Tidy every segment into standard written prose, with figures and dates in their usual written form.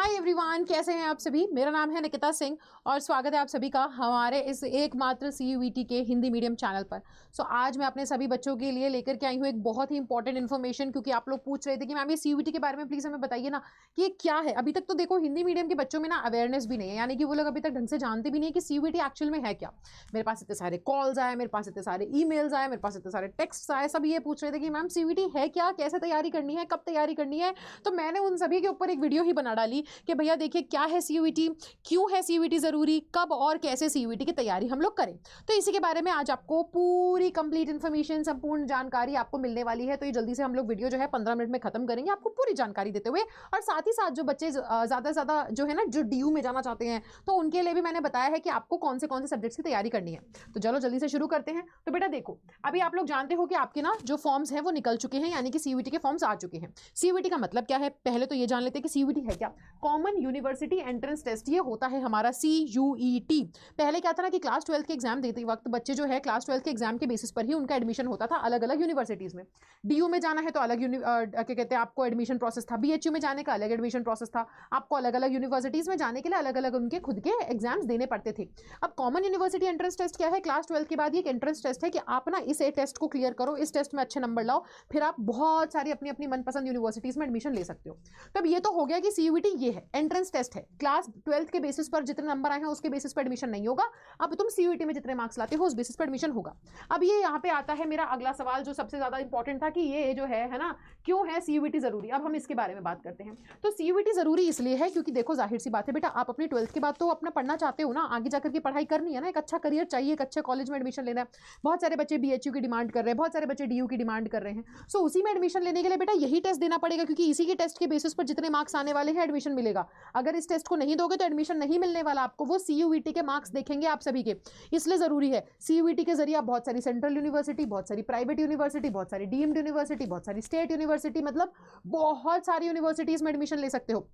Hi everyone, कैसे हैं आप सभी। मेरा नाम है निकिता सिंह और स्वागत है आप सभी का हमारे इस एकमात्र CUET के हिंदी मीडियम चैनल पर। आज मैं अपने सभी बच्चों के लिए लेकर के आई हूँ एक बहुत ही इंपॉर्टेंट इन्फॉर्मेशन, क्योंकि आप लोग पूछ रहे थे कि मैम ये CUET के बारे में प्लीज़ हमें बताइए ना कि ये क्या है। अभी तक तो देखो हिंदी मीडियम के बच्चों में ना अवेयरनेस भी नहीं है, यानी कि वो लोग अभी तक ढंग से जानते भी नहीं है कि CUET एक्चुअल में है क्या। मेरे पास इतने सारे कॉल्स आए, मेरे पास इतने सारे ईमेल्स आए, मेरे पास इतने सारे टेक्स्ट आए, सब ये पूछ रहे थे कि मैम CUET है क्या, कैसे तैयारी करनी है, कब तैयारी करनी है। तो मैंने उन सभी के ऊपर एक वीडियो ही बना डाली कि भैया देखिए क्या है CUET, क्यों है CUET जरूरी, कब और कैसे CUET की तैयारी हम लोग करें। तो इसी के बारे में आज आपको पूरी कंप्लीट इन्फॉर्मेशन, संपूर्ण जानकारी आपको मिलने वाली है। तो ये जल्दी से हम लोग वीडियो जो है 15 मिनट में खत्म करेंगे, आपको पूरी जानकारी देते हुए। और साथ ही साथ जो बच्चे ज्यादा से ज्यादा जो है ना जो DU में जाना चाहते हैं, तो उनके लिए भी मैंने बताया है कि आपको कौन से सब्जेक्ट्स की तैयारी करनी है। तो चलो जल्दी से शुरू करते हैं। तो बेटा देखो, अभी आप लोग जानते हो कि आपके ना जो फॉर्म्स हैं वो निकल चुके हैं, यानी कि CUET के फॉर्म्स आ चुके हैं। CUET का मतलब क्या है, पहले तो ये जान लेते हैं कि CUET है क्या। कॉमन यूनिवर्सिटी एंट्रेंस टेस्ट ये होता है हमारा CUET। पहले क्या था ना कि क्लास 12 के एग्जाम देते वक्त बच्चे जो है क्लास 12 के एग्जाम के बेसिस पर ही उनका एडमिशन होता था अलग अलग यूनिवर्सिटीज में। DU में जाना है तो अलग क्या कहते हैं आपको एडमिशन प्रोसेस था, BHU में जाने का अलग एडमिशन प्रोसेस था, आपको अलग अलग यूनिवर्सिटीज में जाने के लिए अलग अलग उनके खुद के एग्जाम्स देने पड़ते थे। अब कॉमन यूनिवर्सिटी एंट्रेंस टेस्ट क्या है, क्लास 12 के बाद ये एक एंट्रेंस टेस्ट है कि आप ना इस टेस्ट को क्लियर करो, इस टेस्ट में अच्छे नंबर लाओ, फिर आप बहुत सारी अपनी अपनी मनपसंद यूनिवर्सिटीज में एडमिशन ले सकते हो। तो अब ये तो हो गया कि CUET ये है, एंट्रेंस टेस्ट है, क्लास 12 के बेसिस पर जितने नंबर आए हैं उसके बेसिस पर एडमिशन नहीं होगा। अब तुम CUET में जितने मार्क्स लाते हो उस बेसिस पर एडमिशन होगा। अब ये यहाँ पे आता है मेरा अगला सवाल जो सबसे ज्यादा इंपॉर्टेंट था कि ये जो है ना क्यों है CUET जरूरी। अब हम इसके बारे में बात करते हैं। तो CUET जरूरी इसलिए है क्योंकि देखो जाहिर सी बात है बेटा, आप अपनी 12th के बाद तो अपना पढ़ना चाहते हो ना, आगे जाकर के पढ़ाई करनी है ना, एक अच्छा करियर चाहिए, एक अच्छे कॉलेज में एडमिशन लेना है। बहुत सारे बच्चे BHU की डिमांड कर रहे हैं, बहुत सारे बच्चे DU की डिमांड कर रहे हैं। सो उसी में एडमिशन लेने के लिए बेटा यही टेस्ट देना पड़ेगा, क्योंकि इसी के टेस्ट के बेसिस पर जितने मार्क्स आने वाले हैं एडमिशन मिलेगा। अगर इस टेस्ट को नहीं दोगे तो एडमिशन नहीं मिलने वाला आपको, वो CUET के मार्क्स देखेंगे आप सभी के, इसलिए जरूरी है। CUET के जरिए आप बहुत सारी सेंट्रल यूनिवर्सिटी, बहुत सारी प्राइवेट यूनिवर्सिटी, बहुत सारी डीम्ड यूनिवर्सिटी, बहुत सारी स्टेट यूनिवर्सिटी, मतलब बहुत सारी यूनिवर्सिटीज में एडमिशन ले सकते हो।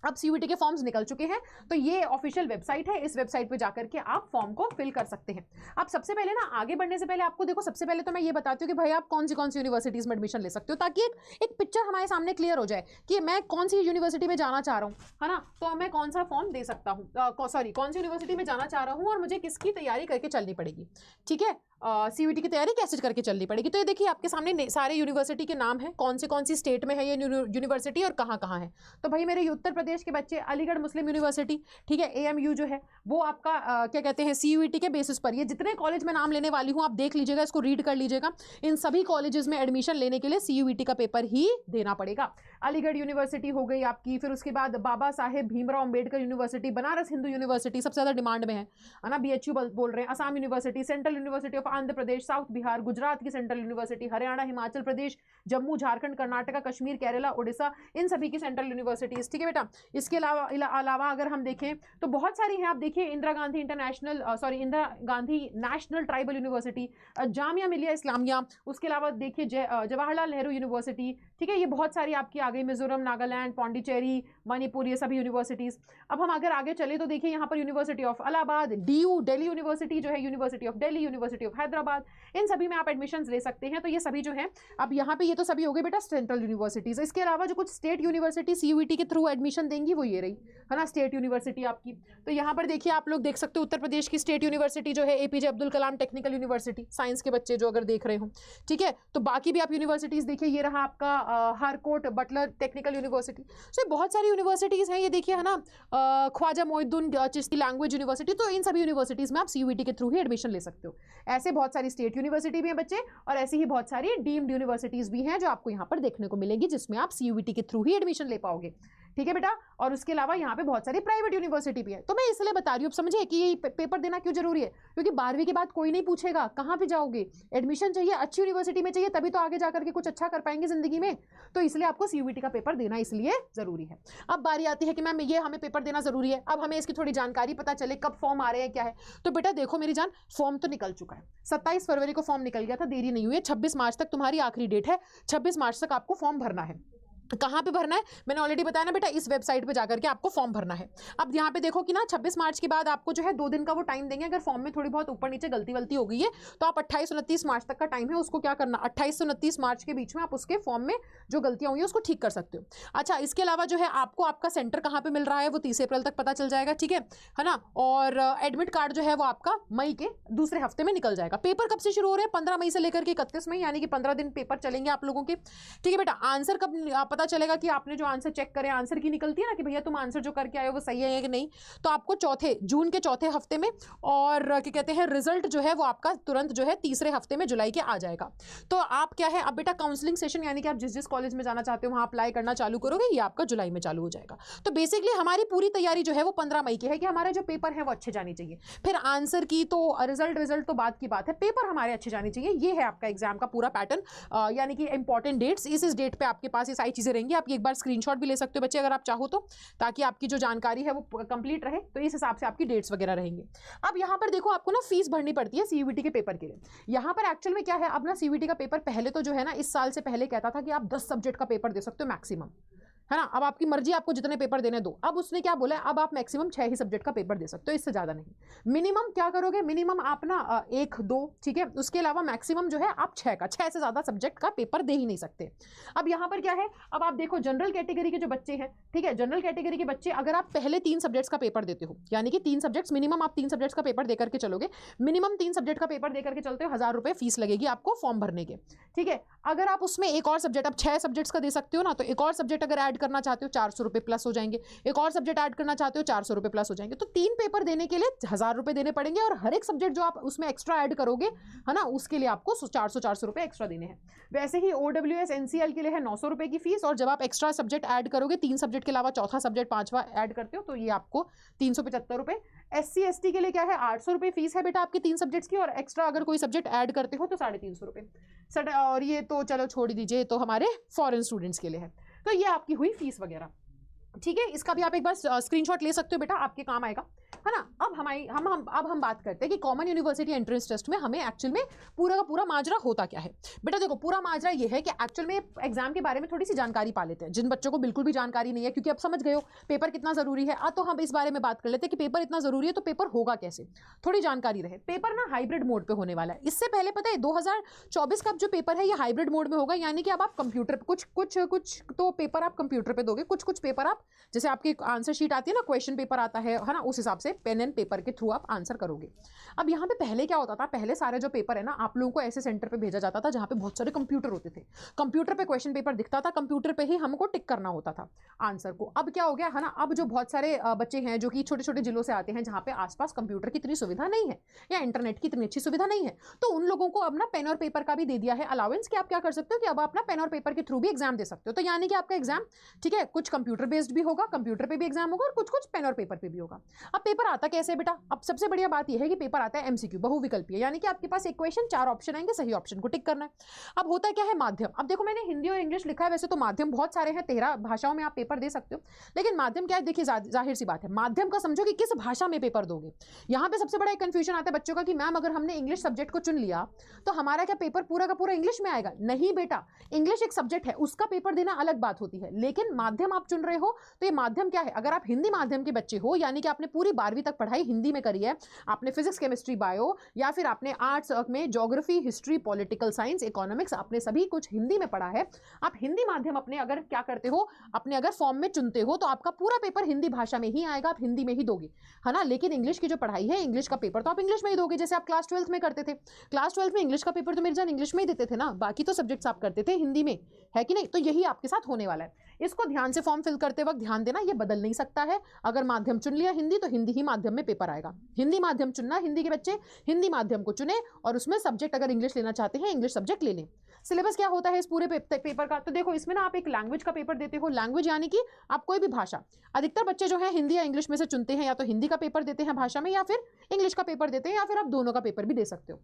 अब CUET के फॉर्म्स निकल चुके हैं, तो ये ऑफिशियल वेबसाइट है, इस वेबसाइट पे जाकर के आप फॉर्म को फिल कर सकते हैं। अब सबसे पहले ना आगे बढ़ने से पहले आपको देखो, सबसे पहले तो मैं ये बताती हूँ कि भाई आप कौन सी यूनिवर्सिटीज में एडमिशन ले सकते हो, ताकि एक पिक्चर हमारे सामने क्लियर हो जाए कि मैं कौन सी यूनिवर्सिटी में जाना चाह रहा हूँ, है ना। तो मैं कौन सा फॉर्म दे सकता हूँ, सॉरी कौन सी यूनिवर्सिटी में जाना चाह रहा हूँ और मुझे किसकी तैयारी करके चलनी पड़ेगी, ठीक है। CUET की तैयारी कैसे करके चलनी पड़ेगी। तो ये देखिए आपके सामने सारे यूनिवर्सिटी के नाम हैं, कौन सी स्टेट में है ये यूनिवर्सिटी और कहाँ कहाँ है। तो भाई मेरे उत्तर प्रदेश के बच्चे अलीगढ़ मुस्लिम यूनिवर्सिटी, ठीक है, AMU जो है वो आपका क्या कहते हैं CUET के बेसिस पर, ये जितने कॉलेज में नाम लेने वाली हूँ आप देख लीजिएगा, इसको रीड कर लीजिएगा। इन सभी कॉलेजेस में एडमिशन लेने के लिए CUET का पेपर ही देना पड़ेगा। अलीगढ़ यूनिवर्सिटी हो गई आपकी, फिर उसके बाद बाबा साहेब भीमराव अंबेडकर यूनिवर्सिटी, बनारस हिंदू यूनिवर्सिटी सबसे ज्यादा डिमांड में है ना, BHU बोल रहे हैं, Assam university, central university of Andhra Pradesh, south Bihar, Gujarat की सेंट्रल यूनिवर्सिटी, हरियाणा, हिमाचल प्रदेश, जम्मू, झारखंड, कर्नाटका, कश्मीर, केरला, उड़ीसा, इन सभी की सेंट्रल यूनिवर्सिटीज, ठीक है बेटा। इसके अलावा अगर हम देखें तो बहुत सारी हैं। आप देखिए Indira Gandhi national tribal university, Jamia Millia Islamia, उसके अलावा देखिए जवाहरलाल नेहरू यूनिवर्सिटी, ठीक है। ये बहुत सारी आपकी आ गई, मिजोरम, नागालैंड, पौंडीचेरी, मणिपुर, ये सभी यूनिवर्सिटीज। अब हम अगर आगे चले तो देखिए यहाँ पर university of Allahabad, DU Delhi university जो है, university of Delhi, university of Hyderabad, इन सभी में आप एडमिशंस ले सकते हैं। तो ये सभी जो है, अब यहाँ पे ये तो सभी हो गए बेटा सेंट्रल यूनिवर्सिटीज। इसके अलावा जो कुछ स्टेट यूनिवर्सिटी CUET के थ्रू एडमिशन देंगी वो ये रही, है ना, स्टेट यूनिवर्सिटी आपकी। तो यहाँ पर देखिए आप लोग देख सकते हो उत्तर प्रदेश की स्टेट यूनिवर्सिटी जो है APJ Abdul Kalam technical university, science के बच्चे जो अगर देख रहे हो, ठीक है। तो बाकी भी आप यूनिवर्सिटीज देखिए, ये रहा आपका हारकोट बटलर टेक्निकल यूनिवर्सिटी। सो बहुत सारी यूनिवर्सिटीज हैं, ये देखिए, है ना, ख्वाजा मोइनुद्दीन चिश्ती लैंग्वेज यूनिवर्सिटी। तो इन सभी यूनिवर्सिटीज में आप CUET के थ्रू ही एडमिशन ले सकते हो। ऐसे बहुत सारी स्टेट यूनिवर्सिटी भी हैं बच्चे, और ऐसी ही बहुत सारी डीम्ड यूनिवर्सिटीज भी हैं जो आपको यहाँ पर देखने को मिलेगी, जिसमें आप CUET के थ्रू ही एडमिशन ले पाओगे, ठीक है बेटा। और उसके अलावा यहाँ पे बहुत सारी प्राइवेट यूनिवर्सिटी भी है। तो मैं इसलिए बता रही हूँ, अब समझे कि ये पेपर देना क्यों जरूरी है, क्योंकि 12वीं के बाद कोई नहीं पूछेगा कहाँ पे जाओगे, एडमिशन चाहिए, अच्छी यूनिवर्सिटी में चाहिए, तभी तो आगे जाकर के कुछ अच्छा कर पाएंगे जिंदगी में। तो इसलिए आपको CUET का पेपर देना इसलिए जरूरी है। अब बारी आती है कि मैम ये हमें पेपर देना जरूरी है, अब हमें इसकी थोड़ी जानकारी पता चले, कब फॉर्म आ रहे हैं, क्या है। तो बेटा देखो मेरी जान, फॉर्म तो निकल चुका है, 27 फरवरी को फॉर्म निकल गया था, देरी नहीं हुई है, 26 मार्च तक तुम्हारी आखिरी डेट है, 26 मार्च तक आपको फॉर्म भरना है। कहाँ पे भरना है मैंने ऑलरेडी बताया ना बेटा, इस वेबसाइट पे जाकर के आपको फॉर्म भरना है। अब यहाँ पे देखो कि ना 26 मार्च के बाद आपको जो है 2 दिन का वो टाइम देंगे। अगर फॉर्म में थोड़ी बहुत ऊपर नीचे गलती वलती हो गई है तो आप 28-29 मार्च तक का टाइम है, उसको क्या करना, 28 से 29 मार्च के बीच में आप उसके फॉर्म में जो गलतियाँ हुई है उसको ठीक कर सकते हो। अच्छा, इसके अलावा जो है आपको आपका सेंटर कहाँ पर मिल रहा है वो 30 अप्रैल तक पता चल जाएगा, ठीक है ना। और एडमिट कार्ड जो है वो आपका मई के दूसरे हफ्ते में निकल जाएगा। पेपर कब से शुरू हो रहे हैं, 15 मई से लेकर के 31 मई, यानी कि 15 दिन पेपर चलेंगे आप लोगों के, ठीक है बेटा। आंसर कब पता चलेगा कि आपने जो आंसर चेक करें, आंसर की निकलती है ना कि भैया तुम आंसर जो करके आए हो वो सही है कि नहीं, तो आपको जून के चौथे हफ्ते में, और क्या कहते हैं रिजल्ट जो है वो आपका तुरंत जो है तीसरे हफ्ते में जुलाई के आ जाएगा। तो आप क्या है अब बेटा काउंसलिंग सेशन, यानी कि आप जिस जिस कॉलेज में जाना चाहते हो वहां अप्लाई करना चालू करोगे, ये आपका जुलाई में चालू हो जाएगा। तो बेसिकली हमारी पूरी तैयारी जो है वो 15 मई की है कि हमारे जो पेपर है वो अच्छे जाने चाहिए। फिर आंसर की तो रिजल्ट तो बात की बात है, पेपर हमारे अच्छे जाने चाहिए। ये है आपका एग्जाम का पूरा पैटर्न, यानी कि इंपॉर्टेंट डेट्स, इस डेट पे आपके पास ये सारी चीजें रहेंगी। आप एक बार स्क्रीनशॉट भी ले सकते हो बच्चे अगर आप चाहो तो, ताकि आपकी जो जानकारी है वो कंप्लीट रहे। तो इस हिसाब से आपकी डेट्स वगैरह रहेंगी। अब यहाँ पर देखो आपको ना फीस भरनी पड़ती है सीयूईटी के पेपर के लिए। यहाँ पर एक्चुअल में क्या है, अब ना सीयूईटी का पेपर पहले तो जो है ना इस साल से पहले कहता था कि आप 10 सब्जेक्ट का पेपर दे सकते हो मैक्सिमम, है ना। अब आपकी मर्जी, आपको जितने पेपर देने दो। अब उसने क्या बोला है, अब आप मैक्सिमम 6 ही सब्जेक्ट का पेपर दे सकते हो, इससे ज्यादा नहीं। मिनिमम क्या करोगे, मिनिमम आप ना 1-2, ठीक है, उसके अलावा मैक्सिमम जो है आप 6 से ज्यादा सब्जेक्ट का पेपर दे ही नहीं सकते। अब यहाँ पर क्या है, अब आप देखो जनरल कैटेगरी के जो बच्चे हैं, ठीक है, जनरल कैटेगरी के बच्चे अगर आप पहले 3 सब्जेक्ट्स का पेपर देते हो, यानी कि 3 सब्जेक्ट्स मिनिमम, आप 3 सब्जेक्ट्स का पेपर देकर के चलोगे, मिनिमम 3 सब्जेक्ट का पेपर देकर के चलते हो, 1000 रुपये फीस लगेगी आपको फॉर्म भरने के, ठीक है। अगर आप उसमें एक और सब्जेक्ट, आप 6 सब्जेक्ट्स का दे सकते हो ना, तो एक और सब्जेक्ट अगर ऐड करना चाहते हो 400 रुपये प्लस हो जाएंगे। एक और सब्जेक्ट ऐड करना चाहते हो 400 रुपये प्लस हो जाएंगे। तो 3 पेपर देने के लिए 1000 रुपये देने पड़ेंगे, और हर एक सब्जेक्ट जो आप उसमें एक्स्ट्रा ऐड करोगे, है ना, उसके लिए आपको 400 रुपये एक्स्ट्रा देने हैं। वैसे ही OWS NCL के लिए है 900 रुपये की फीस, और जब आप एक्स्ट्रा सब्जेक्ट ऐड करोगे, 3 सब्जेक्ट के अलावा चौथा सब्जेक्ट 5वां ऐड करते हो, तो ये आपको 375 रुपये। SC ST के लिए क्या है, 800 रुपये फीस है बेटा आपकी 3 सब्जेक्ट्स की, और एक्स्ट्रा अगर कोई सब्जेक्ट ऐड करते हो तो 350 रुपये। और ये तो चलो छोड़ दीजिए, तो हमारे फॉरेन स्टूडेंट्स के लिए है। तो ये आपकी हुई फीस वगैरह, ठीक है। इसका भी आप एक बार स्क्रीनशॉट ले सकते हो बेटा, आपके काम आएगा, है ना। अब हम बात करते हैं कि कॉमन यूनिवर्सिटी एंट्रेंस टेस्ट में हमें एक्चुअल में पूरा का पूरा माजरा होता क्या है। बेटा देखो, पूरा माजरा ये है कि एक्चुअल में एग्जाम के बारे में थोड़ी सी जानकारी पा लेते हैं, जिन बच्चों को बिल्कुल भी जानकारी नहीं है, क्योंकि अब समझ गए हो पेपर कितना जरूरी है। तो हम इस बारे में बात कर लेते हैं कि पेपर इतना जरूरी है तो पेपर होगा कैसे, थोड़ी जानकारी रहे। पेपर ना हाइब्रिड मोड पे होने वाला है। इससे पहले पता है 2024 का जो पेपर है ये हाइब्रिड मोड में होगा, यानी कि अब आप कंप्यूटर कुछ तो पेपर आप कंप्यूटर पे दोगे, कुछ पेपर आप, जैसे आपकी आंसर शीट आती है ना, क्वेश्चन पेपर आता है ना, उस हिसाब से पेन एंड पेपर के थ्रू आप आंसर करोगे। अब यहाँ पे पहले क्या होता था, पहले सारे जो पेपर है ना आप लोगों को ऐसे सेंटर पे भेजा जाता था जहाँ पे बहुत सारे कंप्यूटर होते थे, कंप्यूटर पे क्वेश्चन पेपर दिखता था, कंप्यूटर पे ही हमको टिक करना होता था आंसर को। अब क्या हो गया है ना, अब जो बहुत सारे बच्चे हैं जो कि छोटे छोटे जिलों से आते हैं, जहाँ पे आसपास कंप्यूटर की इतनी सुविधा नहीं है या इंटरनेट की इतनी अच्छी सुविधा नहीं है, तो उन लोगों को अब ना पेन और पेपर का भी दे दिया है अलाउंस कि आप क्या कर सकते हो कि अब आप ना पेन और पेपर के थ्रू भी एग्जाम दे सकते हो। तो यानी कि आपका एग्जाम, ठीक है, कुछ कंप्यूटर बेस्ड भी होगा, कंप्यूटर पे भी एग्जाम होगा, और कुछ पेन और पेपर पे भी होगा। अब पेपर आता कैसे बेटा, अब सबसे बढ़िया बात यह है कि पेपर आता है MCQ, बहुविकल्पीय, यानी कि आपके पास एक क्वेश्चन 4 ऑप्शन आएंगे, सही ऑप्शन को टिक करना है। अब होता क्या है माध्यम, अब देखो मैंने हिंदी और इंग्लिश लिखा है, वैसे तो माध्यम बहुत सारे हैं, 13 भाषाओं में आप पेपर दे सकते हो, लेकिन माध्यम क्या है, देखिए जाहिर सी बात है, माध्यम का समझो कि किस भाषा में पेपर दोगे। यहाँ पे सबसे बड़ा एक कंफ्यूजन आता है बच्चों का कि मैम अगर हमने इंग्लिश सब्जेक्ट को चुन लिया तो हमारा क्या पेपर पूरा का पूरा इंग्लिश में आएगा। नहीं बेटा, इंग्लिश एक सब्जेक्ट है, उसका पेपर देना अलग बात होती है, लेकिन माध्यम आप चुन रहे हो तो ये माध्यम क्या है, अगर आप हिंदी माध्यम के बच्चे हो, यानी कि आपने पूरी 12वीं तक पढ़ाई हिंदी में करी है, आपने फिजिक्स केमिस्ट्री बायो, या फिर आपने आर्ट्स में geography history political science economics, आपने सभी कुछ हिंदी में पढ़ा है, आप हिंदी माध्यम अपने अगर क्या करते हो, अपने अगर फॉर्म में चुनते हो तो आपका पूरा पेपर हिंदी भाषा में ही आएगा, आप हिंदी में ही दोगे, है ना। लेकिन इंग्लिश की जो पढ़ाई है, इंग्लिश का पेपर तो आप इंग्लिश में ही दोगे, जैसे आप क्लास 12th में करते थे। क्लास 12th में इंग्लिश का पेपर तो मेरे जान इंग्लिश में ही देते थे ना, बाकी तो सब्जेक्ट्स आप करते थे हिंदी में, है कि नहीं। तो यही आपके साथ होने वाला है, इसको ध्यान से फॉर्म फिल करते वक्त ध्यान देना, ये बदल नहीं सकता है। अगर माध्यम चुन लिया हिंदी तो हिंदी ही माध्यम में पेपर आएगा, हिंदी माध्यम चुनना, हिंदी के बच्चे हिंदी माध्यम को चुने, और उसमें सब्जेक्ट अगर इंग्लिश लेना चाहते हैं इंग्लिश सब्जेक्ट ले लें। सिलेबस क्या होता है इस पूरे पेपर का, तो देखो इसमें ना आप एक लैंग्वेज का पेपर देते हो, लैंग्वेज यानी कि आप कोई भी भाषा, अधिकतर बच्चे जो है हिंदी या इंग्लिश में से चुनते हैं, या तो हिंदी का पेपर देते हैं भाषा में, या फिर इंग्लिश का पेपर देते हैं, या फिर आप दोनों का पेपर भी दे सकते हो।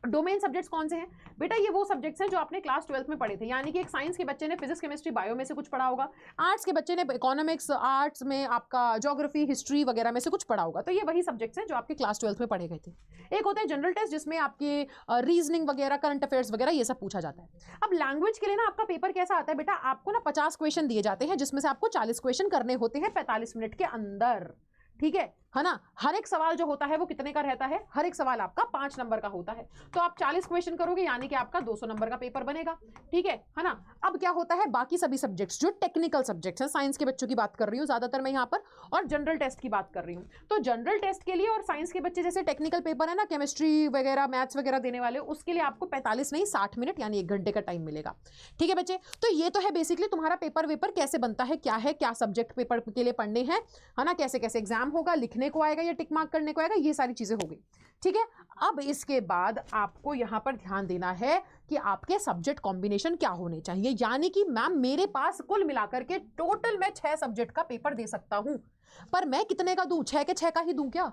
डोमेन सब्जेक्ट्स कौन से हैं बेटा? ये वो सब्जेक्ट्स हैं जो आपने क्लास 12th में पढ़े थे, यानी कि एक साइंस के बच्चे ने फिजिक्स केमिस्ट्री बायो में से कुछ पढ़ा होगा, आर्ट्स के बच्चे ने इकोनॉमिक्स आर्ट्स में आपका ज्योग्राफी हिस्ट्री वगैरह में से कुछ पढ़ा होगा। तो ये वही सब्जेक्ट्स हैं जो आपके क्लास 12th में पढ़े गए थे। एक होता है जनरल टेस्ट जिसमें आपके रीजनिंग वगैरह करंट अफेयर्स वगैरह ये सब पूछा जाता है। अब लैंग्वेज के लिए ना आपका पेपर कैसा आता है बेटा? आपको ना 50 क्वेश्चन दिए जाते हैं जिसमें से आपको 40 क्वेश्चन करने होते हैं 45 मिनट के अंदर, ठीक है ना? हर एक सवाल जो होता है वो कितने का रहता है? हर एक सवाल आपका 5 नंबर का होता है। तो आप 40 क्वेश्चन करोगे यानी कि आपका 200 नंबर का पेपर बनेगा, ठीक है ना? अब क्या होता है, बाकी सभी सब्जेक्ट्स जो टेक्निकल सब्जेक्ट्स हैं, साइंस के बच्चों की बात कर रही हूँ ज्यादातर मैं यहाँ पर, और जनरल टेस्ट की बात कर रही हूँ। तो जनरल टेस्ट के लिए और साइंस के बच्चे जैसे टेक्निकल पेपर है ना, केमिस्ट्री वगैरह मैथ्स वगैरह देने वाले, उसके लिए आपको 45 नहीं 60 मिनट यानी 1 घंटे का टाइम मिलेगा, ठीक है बच्चे? तो ये तो है बेसिकली तुम्हारा पेपर वेपर कैसे बनता है, क्या सब्जेक्ट पेपर के लिए पढ़ने हैं, है ना? कैसे कैसे एग्जाम होगा, लिखने को आएगा या टिक मार्क करने को आएगा, ये सारी चीजें हो गई, ठीक है? अब इसके बाद आपको यहां पर ध्यान देना है कि आपके सब्जेक्ट कॉम्बिनेशन क्या होने चाहिए, यानी कि मैम मेरे पास कुल मिलाकर के टोटल मैं 6 सब्जेक्ट का पेपर दे सकता हूं, पर मैं कितने का दूं? 6 के 6 का ही दूं क्या,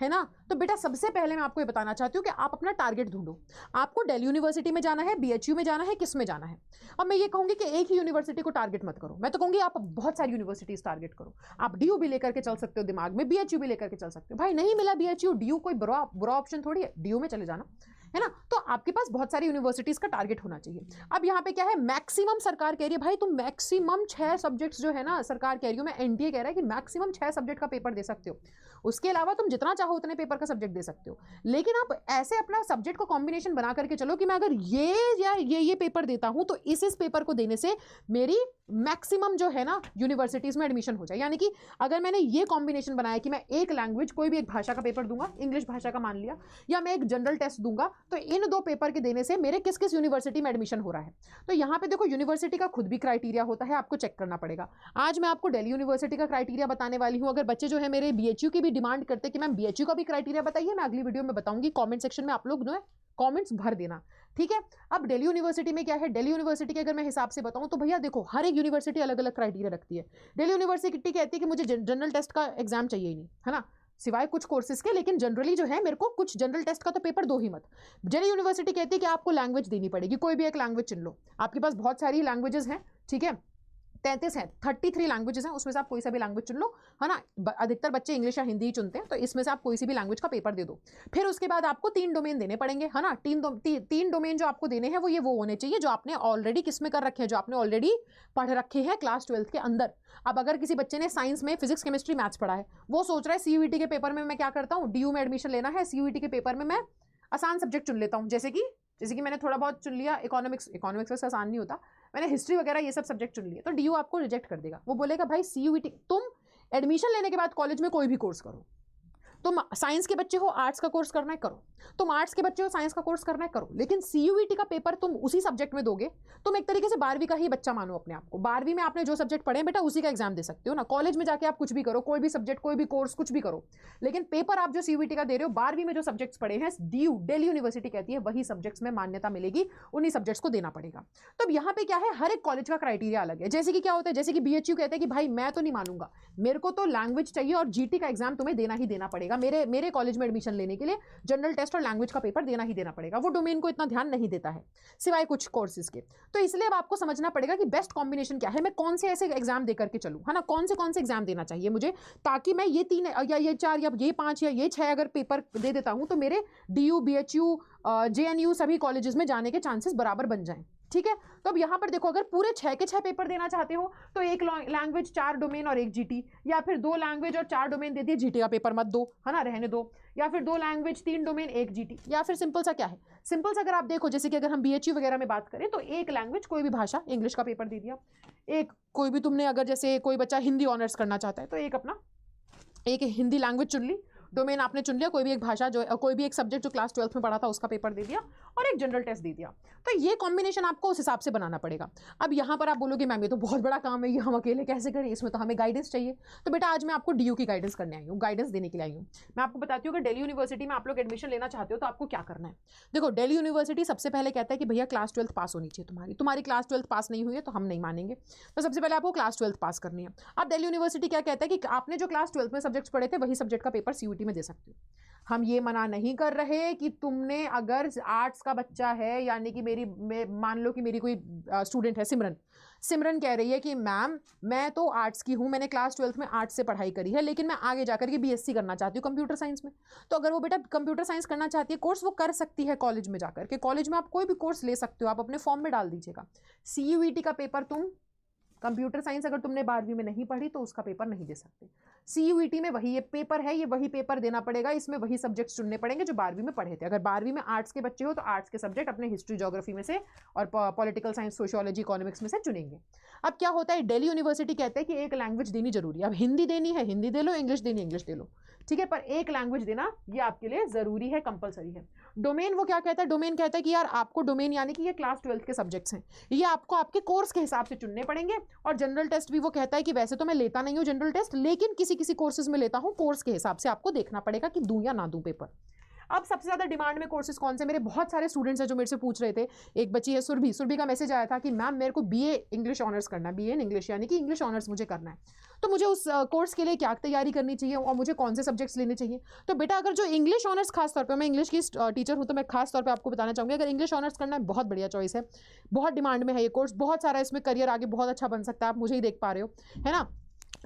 है ना? तो बेटा सबसे पहले मैं आपको ये बताना चाहती हूँ कि आप अपना टारगेट ढूंढो। आपको दिल्ली यूनिवर्सिटी में जाना है, बीएचयू में जाना है, किस में जाना है? अब मैं ये कहूंगी कि एक ही यूनिवर्सिटी को टारगेट मत करो, मैं तो कहूंगी आप बहुत सारी यूनिवर्सिटीज टारगेट करो। आप डीयू भी लेकर के चल सकते हो दिमाग में, बीएचयू भी लेकर के चल सकते हो। भाई नहीं मिला बीएचयू, डीयू कोई बुरा ऑप्शन थोड़ी है, डीयू में चले जाना, है ना? तो आपके पास बहुत सारी यूनिवर्सिटीज का टारगेट होना चाहिए। अब यहाँ पे क्या है, मैक्सिमम सरकार कह रही है भाई तुम मैक्सिमम 6 सब्जेक्ट्स जो है ना, सरकार कह रही हो, मैं एनटीए कह रहा है कि मैक्सिमम 6 सब्जेक्ट का पेपर दे सकते हो, उसके अलावा तुम जितना चाहो उतने पेपर का सब्जेक्ट दे सकते हो। लेकिन आप ऐसे अपना सब्जेक्ट को कॉम्बिनेशन बना करके चलो कि मैं अगर ये या ये पेपर देता हूं तो इस पेपर को देने से मेरी मैक्सिमम जो है ना यूनिवर्सिटीज में एडमिशन हो जाए। यानी कि अगर मैंने ये कॉम्बिनेशन बनाया कि मैं एक लैंग्वेज कोई भी एक भाषा का पेपर दूंगा, इंग्लिश भाषा का मान लिया, या मैं एक जनरल टेस्ट दूंगा, तो इन 2 पेपर के देने से मेरे किस किस यूनिवर्सिटी में एडमिशन हो रहा है। तो यहाँ पे देखो यूनिवर्सिटी का खुद भी क्राइटेरिया होता है, आपको चेक करना पड़ेगा। आज मैं आपको दिल्ली यूनिवर्सिटी का क्राइटेरिया बताने वाली हूँ। अगर बच्चे जो है मेरे बीएचयू की भी डिमांड करते कि मैम बीएचयू का भी क्राइटेरिया बताइए, मैं अगली वीडियो में बताऊंगी, कमेंट सेक्शन में आप लोग जो है कमेंट्स भर देना, ठीक है? अब दिल्ली यूनिवर्सिटी में क्या है, दिल्ली यूनिवर्सिटी के अगर मैं हिसाब से बताऊं तो भैया देखो हर एक यूनिवर्सिटी अलग अलग क्राइटेरिया रखती है। दिल्ली यूनिवर्सिटी कहती है कि मुझे जनरल टेस्ट का एग्जाम चाहिए ही नहीं, है ना, सिवाय कुछ कोर्सेज के, लेकिन जनरली जो है मेरे को कुछ जनरल टेस्ट का तो पेपर दो ही मत। दिल्ली यूनिवर्सिटी कहती है कि आपको लैंग्वेज देनी पड़ेगी, कोई भी एक लैंग्वेज चुन लो, आपके पास बहुत सारी लैंग्वेजेस हैं, ठीक है? 33 है, 33 लैंग्वेजेस हैं, उसमें से आप कोई सा भी लैंग्वेज चुन लो, है ना? अधिकतर बच्चे इंग्लिश या हिंदी ही चुनते हैं, तो इसमें से आप कोई सी भी लैंग्वेज का पेपर दे दो। फिर उसके बाद आपको 3 डोमेन देने पड़ेंगे, है ना? 3 डोमेन जो आपको देने हैं वो होने चाहिए जो आपने ऑलरेडी किस में कर रखे हैं, जो आपने ऑलरेडी पढ़ रखे हैं क्लास 12th के अंदर। अब अगर किसी बच्चे ने साइंस में फिजिक्स केमिस्ट्री मैथ्स पढ़ा है, वो सोच रहा है सीयूईटी के पेपर में मैं क्या करता हूँ, डीयू में एडमिशन लेना है, सीयूईटी के पेपर में मैं आसान सब्जेक्ट चुन लेता हूँ, जैसे कि मैंने थोड़ा बहुत चुन लिया इकोनॉमिक्स वैसे आसान नहीं होता, मैंने हिस्ट्री वगैरह ये सब सब्जेक्ट चुन लिए, तो डीयू आपको रिजेक्ट कर देगा। वो बोलेगा भाई सीयूईटी, तुम एडमिशन लेने के बाद कॉलेज में कोई भी कोर्स करो, तुम साइंस के बच्चे हो आर्ट्स का कोर्स करना है करो, तुम आर्ट्स के बच्चे हो साइंस का कोर्स करना है करो, लेकिन सीयूईटी का पेपर तुम उसी सब्जेक्ट में दोगे, तुम एक तरीके से 12वीं का ही बच्चा मानो अपने आप को। 12वीं में आपने जो सब्जेक्ट पढ़े बेटा उसी का एग्जाम दे सकते हो ना, कॉलेज में जाके आप कुछ भी करो, कोई भी सब्जेक्ट कोई भी कोर्स कुछ भी करो, लेकिन पेपर आप जो सीयूईटी का दे रहे हो 12वीं में जो सब्जेक्ट्स पढ़े हैं, दिल्ली यूनिवर्सिटी कहती है वही सब्जेक्ट्स में मान्यता मिलेगी, उन्हीं सब्जेक्ट्स को देना पड़ेगा। तो अब यहाँ पे क्या है, हर एक कॉलेज का क्राइटेरिया अलग है। जैसे कि क्या होता है, जैसे कि बीएचयू कहते हैं कि भाई मैं तो नहीं मानूंगा, मेरे को तो लैंग्वेज चाहिए और जीटी का एग्जाम तुम्हें देना ही देना पड़ेगा, मेरे कॉलेज में एडमिशन लेने के लिए जनरल टेस्ट और लैंग्वेज का पेपर देना ही देना पड़ेगा। वो डोमेन को इतना ध्यान नहीं देता है सिवाय कुछ कोर्सेज के। तो इसलिए अब आपको समझना पड़ेगा कि बेस्ट कॉम्बिनेशन क्या है, मैं कौन से ऐसे एग्जाम देकर के चलूं, है ना, कौन से एग्जाम देना चाहिए मुझे, ताकि मैं ये 3 या ये 4 या ये 5 या ये 6 अगर पेपर दे देता हूं तो मेरे डीयू बीएचयू जेएनयू सभी कॉलेजेस में जाने के चांसेस बराबर बन जाएं, ठीक है? तो अब यहाँ पर देखो, अगर पूरे 6 के 6 पेपर देना चाहते हो तो एक लैंग्वेज 4 डोमेन और 1 जीटी, या फिर 2 लैंग्वेज और 4 डोमेन दे दिए, जीटी का पेपर मत दो, है ना, रहने दो, या फिर 2 लैंग्वेज 3 डोमेन 1 जीटी, या फिर सिंपल सा क्या है, सिंपल सा अगर आप देखो, जैसे कि अगर हम बीएचयू वगैरह में बात करें तो 1 लैंग्वेज कोई भी भाषा, इंग्लिश का पेपर दे दिया, एक कोई भी तुमने अगर जैसे कोई बच्चा हिंदी ऑनर्स करना चाहता है तो एक हिंदी लैंग्वेज चुन ली, डोमेन आपने चुन लिया, कोई भी एक भाषा जो कोई भी एक सब्जेक्ट जो क्लास 12th में पढ़ा था उसका पेपर दे दिया, और एक जनरल टेस्ट दे दिया। तो ये कॉम्बिनेशन आपको उस हिसाब से बनाना पड़ेगा। अब यहाँ पर आप बोलोगे मैम ये तो बहुत बड़ा काम है, ये हम अकेले कैसे करें, इसमें तो हमें गाइडेंस चाहिए। तो बेटा आज मैं आपको डीयू की गाइडेंस करने आई हूँ, गाइडेंस देने के लिए आई हूँ। मैं आपको बताती हूँ कि दिल्ली यूनिवर्सिटी में आप लोग एडमिशन लेना चाहते हो तो आपको क्या करना है। देखो दिल्ली यूनिवर्सिटी सबसे पहले कहता है कि भैया क्लास 12th पास होनी चाहिए, तुम्हारी क्लास 12th पास नहीं हुई है तो हम नहीं मानेंगे, तो सबसे पहले आपको क्लास 12th पास करनी है। अब दिल्ली यूनिवर्सिटी क्या कहता है कि आपने जो क्लास 12th में सब्जेक्ट्स पढ़े थे वही सब्जेक्ट का पेपर सीयूईटी में दे सकते हो। हम ये मना नहीं कर रहे कि तुमने अगर आर्ट्स का बच्चा है, यानी कि मान लो कि मेरी कोई स्टूडेंट है सिमरन, सिमरन कह रही है कि मैम मैं तो आर्ट्स की हूँ, मैंने क्लास 12th में आर्ट्स से पढ़ाई करी है, लेकिन मैं आगे जाकर के बीएससी करना चाहती हूँ कंप्यूटर साइंस में। तो अगर वो बेटा कंप्यूटर साइंस करना चाहती है कोर्स, वो कर सकती है कॉलेज में जाकर के। कॉलेज में आप कोई भी कोर्स ले सकते हो, आप अपने फॉर्म में डाल दीजिएगा। CUET का पेपर तुम कंप्यूटर साइंस अगर तुमने 12वीं में नहीं पढ़ी तो उसका पेपर नहीं दे सकते। CUET में वही ये पेपर है, ये वही पेपर देना पड़ेगा, इसमें वही सब्जेक्ट्स चुनने पड़ेंगे जो 12वीं में पढ़े थे। अगर 12वीं में आर्ट्स के बच्चे हो तो आर्ट्स के सब्जेक्ट अपने हिस्ट्री ज्योग्राफी में से और पॉलिटिकल साइंस सोशियोलॉजी इकोनॉमिक्स में से चुनेंगे। अब क्या होता है, दिल्ली यूनिवर्सिटी कहते हैं कि एक लैंग्वेज देनी जरूरी है। अब हिंदी देनी है हिंदी दे लो, इंग्लिश देनी है इंग्लिश दे लो, ठीक है, पर एक लैंग्वेज देना ये आपके लिए जरूरी है, कंपलसरी है। डोमेन वो क्या कहता है, डोमेन कहता है कि यार आपको डोमेन यानी कि ये क्लास 12th के सब्जेक्ट्स हैं, ये आपको आपके कोर्स के हिसाब से चुनने पड़ेंगे। और जनरल टेस्ट भी वो कहता है कि वैसे तो मैं लेता नहीं हूँ जनरल टेस्ट, लेकिन किसी किसी कोर्सेज में लेता हूँ, कोर्स के हिसाब से आपको देखना पड़ेगा कि दूं या ना दूं पेपर। अब सबसे ज़्यादा डिमांड में कोर्सेज कौन से, मेरे बहुत सारे स्टूडेंट्स हैं जो मेरे से पूछ रहे थे। एक बच्ची है सुरभि का मैसेज आया था कि मैम मेरे को BA इंग्लिश ऑनर्स करना है, BA इन इंग्लिश यानी कि इंग्लिश ऑनर्स मुझे करना है, तो मुझे उस कोर्स के लिए क्या तैयारी करनी चाहिए और मुझे कौन से सब्जेक्ट्स लेने चाहिए। तो बेटा अगर जो इंग्लिश ऑनर्स, खास तौर पर मैं इंग्लिश की टीचर हूँ तो मैं खास तौर पर आपको बताना चाहूँगी, अगर इंग्लिश ऑनर्स करना है बहुत बढ़िया चॉइस है, बहुत डिमांड में है ये कोर्स, बहुत सारा इसमें करियर आगे बहुत अच्छा बन सकता है, आप मुझे ही देख पा रहे हो, है ना।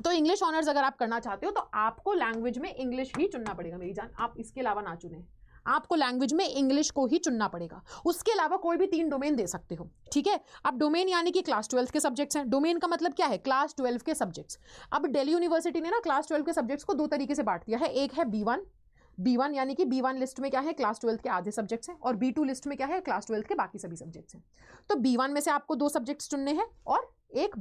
तो इंग्लिश ऑनर्स अगर आप करना चाहते हो तो आपको लैंग्वेज में इंग्लिश ही चुनना पड़ेगा मेरी जान, आप इसके अलावा ना चुने, आपको लैंग्वेज में इंग्लिश को ही चुनना पड़ेगा। उसके अलावा कोई भी 3 डोमेन दे सकते हो, ठीक है। अब डोमेन यानी कि क्लास 12th के सब्जेक्ट्स हैं, डोमेन का मतलब क्या है, क्लास 12 के सब्जेक्ट्स। अब दिल्ली यूनिवर्सिटी ने ना क्लास 12 के सब्जेक्ट्स को 2 तरीके से बांट दिया है, एक है B1 यानी कि B1 लिस्ट में क्या है, क्लास 12th के आधे सब्जेक्ट्स हैं, और B2 लिस्ट में क्या है, क्लास 12th के बाकी सभी सब्जेक्ट्स हैं। तो B1 में से आपको 2 सब्जेक्ट्स चुनने हैं और एक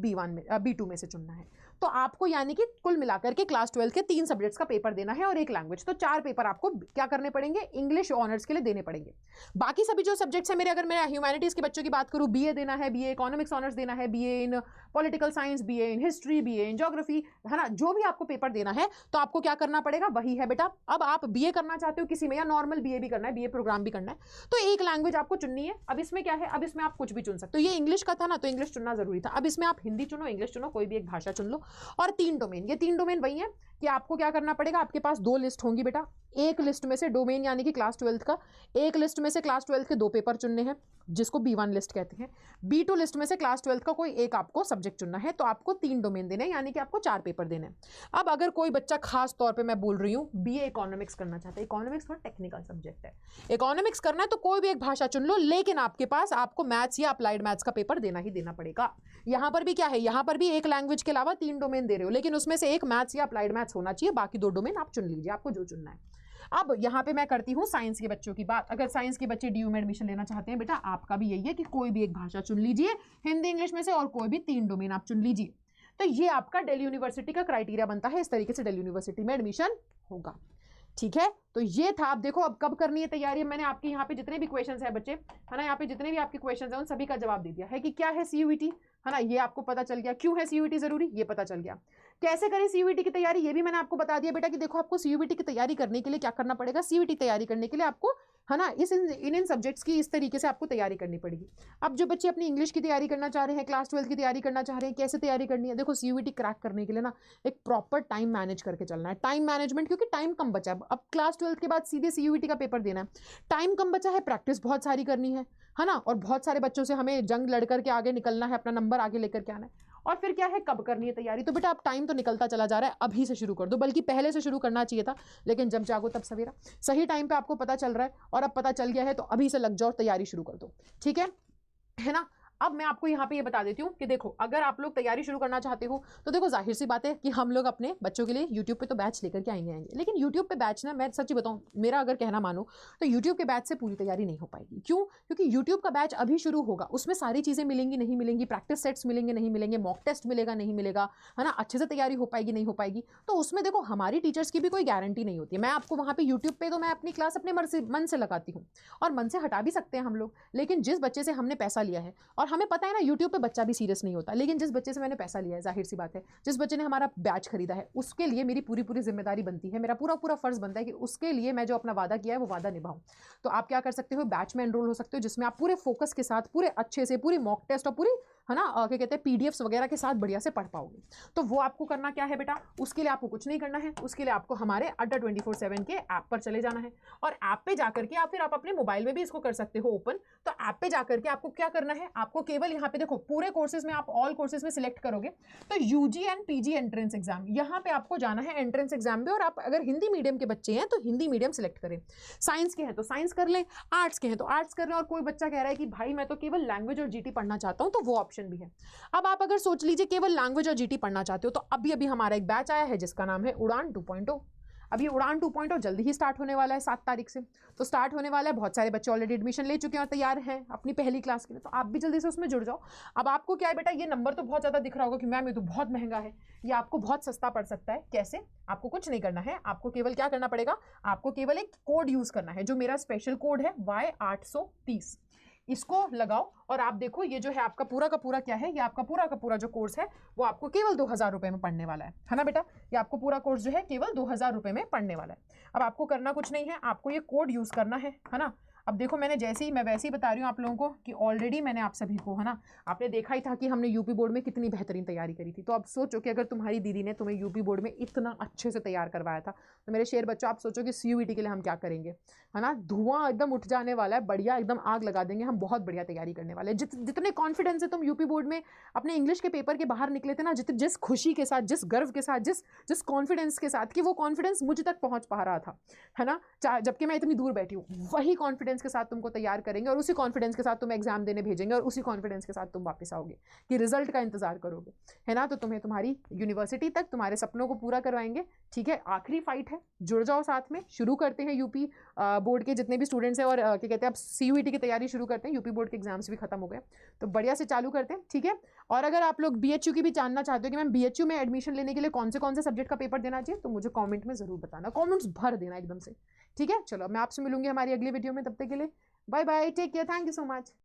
B2 में से चुनना है। तो आपको यानी कि कुल मिलाकर के क्लास 12 के 3 सब्जेक्ट्स का पेपर देना है और एक लैंग्वेज, तो 4 पेपर आपको क्या करने पड़ेंगे, इंग्लिश ऑनर्स के लिए देने पड़ेंगे। बाकी सभी जो सब्जेक्ट्स हैं मेरे, अगर मैं ह्यूमैनिटीज के बच्चों की बात करूं, BA देना है, BA इकोनॉमिक्स ऑनर्स देना है, BA in political science, BA in history, BA in geography, है ना, जो भी आपको पेपर देना है तो आपको क्या करना पड़ेगा, वही है बेटा। अब आप BA करना चाहते हो किसी में, या नॉर्मल BA भी करना है, BA प्रोग्राम भी करना है, तो एक लैंग्वेज आपको चुननी है। अब इसमें क्या है, अब इसमें आप कुछ भी चुन सकते हो, ये इंग्लिश का था ना तो इंग्लिश चुनना जरूरी था, अब इसमें आप हिंदी चुनो, इंग्लिश चुनो, कोई भी एक भाषा चुन लो। और 3 डोमेन, ये 3 डोमेन वही है कि आपको क्या करना पड़ेगा, आपके पास 2 लिस्ट होंगी बेटा, एक लिस्ट में से डोमेन यानी कि क्लास 12th का, एक लिस्ट में से क्लास 12th के 2 पेपर चुनने हैं जिसको B1 लिस्ट कहते हैं, B2 लिस्ट में से क्लास 12th का कोई एक आपको सब्जेक्ट चुनना है। तो आपको 3 डोमेन देने हैं, यानी कि आपको 4 पेपर देने हैं। अब अगर कोई बच्चा, खास तौर पे मैं बोल रही हूँ, BA इकोनॉमिक्स करना चाहता है, इकोनॉमिक्स थोड़ा टेक्निकल सब्जेक्ट है, इकोनॉमिक्स करना है तो कोई भी एक भाषा चुन लो, लेकिन आपके पास आपको मैथ्स या अप्लाइड मैथ्स का पेपर देना ही देना पड़ेगा। यहाँ पर भी क्या है, यहाँ पर भी एक लैंग्वेज के अलावा 3 डोमेन दे रहे हो, लेकिन उसमें से एक मैथ्स या अप्लाइड मैथ्स होना चाहिए, बाकी 2 डोमेन आप चुन लीजिए, आपको जो चुनना है। अब यहाँ पे मैं करती हूँ साइंस के बच्चों की बात। अगर साइंस के बच्चे DU में एडमिशन लेना चाहते हैं बेटा, आपका भी यही है कि कोई भी एक भाषा चुन लीजिए, हिंदी इंग्लिश में से, और कोई भी 3 डोमेन आप चुन लीजिए। तो ये आपका दिल्ली यूनिवर्सिटी का क्राइटेरिया बनता है, इस तरीके से दिल्ली यूनिवर्सिटी में एडमिशन होगा, ठीक है। तो ये था। आप देखो अब कब करनी है तैयारी। मैंने आपके यहाँ पे जितने भी क्वेश्चंस है बच्चे, है ना, यहाँ पे जितने भी आपके क्वेश्चंस हैं उन सभी का जवाब दे दिया है कि क्या है CUET, है ना, ये आपको पता चल गया। क्यों है CUET जरूरी, ये पता चल गया। कैसे करें CUET की तैयारी, ये भी मैंने आपको बता दिया बेटा कि देखो आपको CUET की तैयारी करने के लिए क्या करना पड़ेगा, CUET तैयारी करने के लिए आपको, है ना, इन सब्जेक्ट्स की इस तरीके से आपको तैयारी करनी पड़ेगी। अब जो बच्चे अपनी इंग्लिश की तैयारी करना चाह रहे हैं, क्लास 12 की तैयारी करना चाह रहे हैं, कैसे तैयारी करनी है, देखो CUET क्रैक करने के लिए ना एक प्रॉपर टाइम मैनेज करके चलना है, टाइम मैनेजमेंट, क्योंकि टाइम कम बचा है। अब क्लास 12 के बाद सीधे CUET का पेपर देना है, टाइम कम बचा है, प्रैक्टिस बहुत सारी करनी है ना, और बहुत सारे बच्चों से हमें जंग लड़ करके आगे निकलना है, अपना नंबर आगे लेकर के आना है। और फिर क्या है, कब करनी है तैयारी, तो बेटा अब टाइम तो निकलता चला जा रहा है, अभी से शुरू कर दो, बल्कि पहले से शुरू करना चाहिए था, लेकिन जब जागो तब सवेरा। सही टाइम पे आपको पता चल रहा है और अब पता चल गया है, तो अभी से लग जाओ, तैयारी शुरू कर दो, ठीक है ना। अब मैं आपको यहाँ पे ये बता देती हूँ कि देखो अगर आप लोग तैयारी शुरू करना चाहते हो तो देखो जाहिर सी बात है कि हम लोग अपने बच्चों के लिए यूट्यूब पे तो बैच लेकर के आएंगे, लेकिन यूट्यूब पे बैच ना, मैं सच्ची बताऊँ, मेरा अगर कहना मानो तो यूट्यूब के बैच से पूरी तैयारी नहीं हो पाएगी। क्यों? क्योंकि यूट्यूब का बैच अभी शुरू होगा, उसमें सारी चीज़ें मिलेंगी नहीं मिलेंगी, प्रैक्टिस सेट्स मिलेंगे नहीं मिलेंगे, मॉक टेस्ट मिलेगा नहीं मिलेगा, है ना, अच्छे से तैयारी हो पाएगी नहीं हो पाएगी। तो उसमें देखो हमारी टीचर्स की भी कोई गारंटी नहीं होती है। मैं आपको वहाँ पे यूट्यूब पे तो मैं अपनी क्लास अपने मन से लगाती हूँ और मन से हटा भी सकते हैं हम लोग, लेकिन जिस बच्चे से हमने पैसा लिया है, और हमें पता है ना यूट्यूब पे बच्चा भी सीरियस नहीं होता, लेकिन जिस बच्चे से मैंने पैसा लिया है, जाहिर सी बात है जिस बच्चे ने हमारा बैच खरीदा है, उसके लिए मेरी पूरी जिम्मेदारी बनती है, मेरा पूरा फर्ज बनता है कि उसके लिए मैं जो अपना वादा किया है वो वादा निभाऊं। तो आप क्या कर सकते हो, बैच में एनरोल हो सकते हो, जिसमें आप पूरे फोकस के साथ, पूरे अच्छे से, पूरी मॉक टेस्ट और पूरी, है ना, क्या कहते हैं, पीडीएफ्स वगैरह के साथ बढ़िया से पढ़ पाओगे। तो वो आपको करना क्या है बेटा, उसके लिए आपको कुछ नहीं करना है, उसके लिए आपको हमारे अड्डा 24/7 के ऐप पर चले जाना है, और ऐप पे जाकर के, या फिर आप अपने मोबाइल में भी इसको कर सकते हो ओपन। तो ऐप पे जाकर के आपको क्या करना है, आपको केवल यहाँ पे देखो पूरे कोर्सेज में, आप ऑल कोर्सेज में सिलेक्ट करोगे तो UG and PG entrance exam, यहाँ पे आपको जाना है एंट्रेंस एग्जाम में। और आप अगर हिंदी मीडियम के बच्चे हैं तो हिंदी मीडियम सिलेक्ट करें, साइंस के हैं तो साइंस कर लें, आर्ट्स के हैं तो आर्ट्स कर लें, और कोई बच्चा कह रहा है कि भाई मैं तो केवल लैंग्वेज और जीटी पढ़ना चाहता हूं, तो वो ऑप्शन भी है। अब आप अगर सोच लीजिए केवल लैंग्वेज और जीटी पढ़ना चाहते हो, तो अभी अभी हमारा एक बैच आया है जिसका नाम है उड़ान 2.0। अभी उड़ान 2.0 जल्दी ही स्टार्ट होने वाला है, 7 तारीख से तो स्टार्ट होने वाला है। बहुत सारे बच्चे ऑलरेडी एडमिशन ले चुके हैं और तैयार हैं अपनी पहली क्लास के लिए, तो आप भी जल्दी से उसमें जुड़ जाओ। अब आपको क्या है बेटा, ये नंबर तो बहुत ज़्यादा दिख रहा होगा कि मैम ये तो बहुत महंगा है, ये आपको बहुत सस्ता पड़ सकता है। कैसे? आपको कुछ नहीं करना है, आपको केवल क्या करना पड़ेगा, आपको केवल एक कोड यूज़ करना है, जो मेरा स्पेशल कोड है Y830, इसको लगाओ और आप देखो ये जो है आपका पूरा का पूरा क्या है, ये आपका पूरा का पूरा जो कोर्स है वो आपको केवल 2000 रुपये में पढ़ने वाला है ना बेटा। ये आपको पूरा कोर्स जो है केवल 2000 रुपये में पढ़ने वाला है। अब आपको करना कुछ नहीं है, आपको ये कोड यूज़ करना है ना। अब देखो मैंने जैसे ही, मैं वैसे ही बता रही हूँ आप लोगों को कि ऑलरेडी मैंने आप सभी को, है ना, आपने देखा ही था कि हमने यूपी बोर्ड में कितनी बेहतरीन तैयारी करी थी। तो अब सोचो कि अगर तुम्हारी दीदी ने तुम्हें यूपी बोर्ड में इतना अच्छे से तैयार करवाया था, तो मेरे शेर बच्चों आप सोचो कि सीयूईटी के लिए हम क्या करेंगे, है ना। धुआं एकदम उठ जाने वाला है, बढ़िया एकदम आग लगा देंगे हम, बहुत बढ़िया तैयारी करने वाले हैं। जितने कॉन्फिडेंस से तुम यूपी बोर्ड में अपने इंग्लिश के पेपर के बाहर निकले थे ना, जिस खुशी के साथ, जिस गर्व के साथ, जिस कॉन्फिडेंस के साथ, कि वो कॉन्फिडेंस मुझ तक पहुंच पा रहा था, है ना, जबकि मैं इतनी दूर बैठी हूँ, वही कॉन्फिडेंस के साथ तुमको तैयार करेंगे और उसी कॉन्फिडेंस के साथ तुम्हें एग्जाम देने भेजेंगे और उसी कॉन्फिडेंस के साथ तुम वापस आओगे कि रिजल्ट का इंतजार करोगे, है ना। तो तुम्हें तुम्हारी यूनिवर्सिटी तक तुम्हारे सपनों को पूरा करवाएंगे, ठीक है। आखिरी फाइट है, जुड़ जाओ साथ में, शुरू करते हैं यूपी बोर्ड के जितने भी स्टूडेंट्स हैं, और क्या कहते हैं, अब सीयूईटी की तैयारी शुरू करते हैं, यूपी बोर्ड के एग्जाम्स भी खत्म हो गए, तो बढ़िया से चालू करते हैं, ठीक है। और अगर आप लोग बीएचयू की भी जानना चाहते हो कि मैम बीएचयू में एडमिशन लेने के लिए कौन से सब्जेक्ट का पेपर देना चाहिए, तो मुझे कमेंट में जरूर बताना, कमेंट्स भर देना एकदम से, ठीक है। चलो मैं आपसे मिलूंगी हमारी अगली वीडियो में, तब तक के लिए bye bye, take care, thank you so much.